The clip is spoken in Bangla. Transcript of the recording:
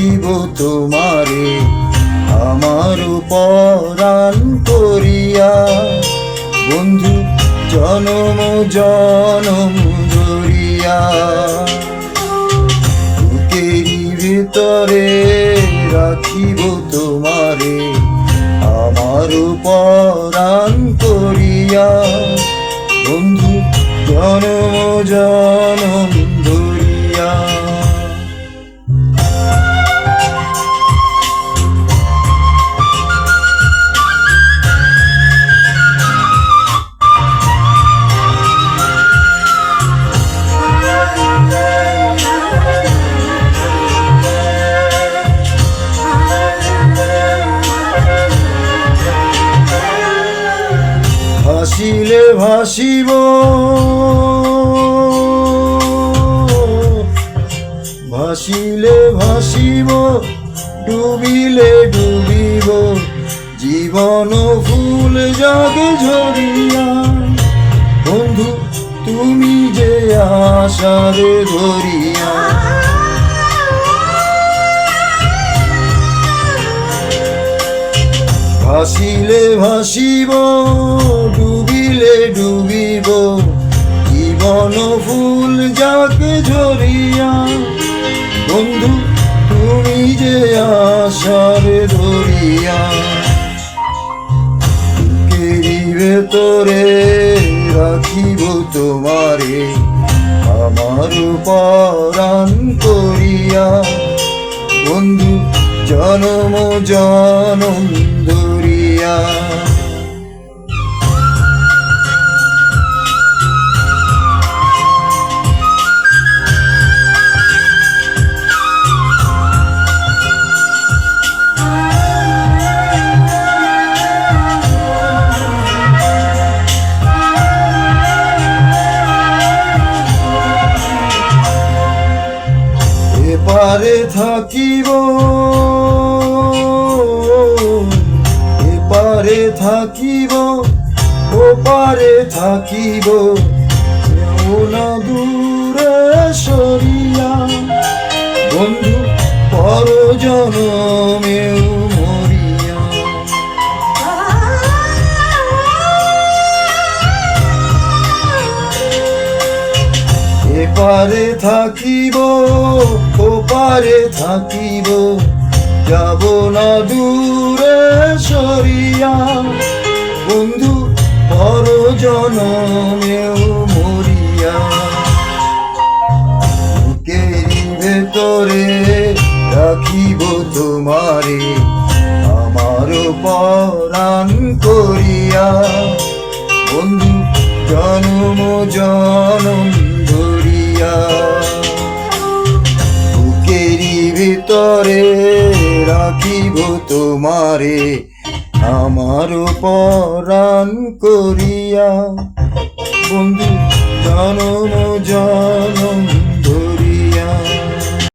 রাখিব তোমারে আমার পরাণ করিয়া, বন্ধু জনম জনম ধরিয়া। বুকেরই ভিতরে রাখিব তোমারে আমার পরাণ করিয়া, বন্ধু জনম জনম ধরিয়া। ভাসিলে ভাসিব ভাসিলে ভাসিব, ডুবিলে ডুবিব, জীবন ফুল জাগে ঝরিয়া, বন্ধু তুমি যে আশার ধরিয়া। ভাসিলে ভাসিব, ডুবিলে ডুবিব, জীবন ফুল যাকে ঝরিয়া, বন্ধু তুমি যে আশার ধরিয়া। বুকেরই ভেতরে রাখিব তোমারে আমার পরাণ করিয়া, বন্ধু জনম জনম ধরিয়া। এপারে থাকিব এপারে থাকিব, ওপারে থাকিব, না দূরে সরিয়া, বন্ধু পর জনমেও মরিয়া। এপারে থাকিব ওপারে থাকিব, যাব না দূরে সরিয়া, বন্ধু পর জনমেও মরিয়া। বুকেরই ভেতরে রাখিব তোমারে আমার পরাণ করিয়া, বন্ধু জনম জনম ধরিয়া। বুকেরই ভিতরে রাখিব তোমারে আমার পরাণ করিয়া, বন্ধু জনম জনম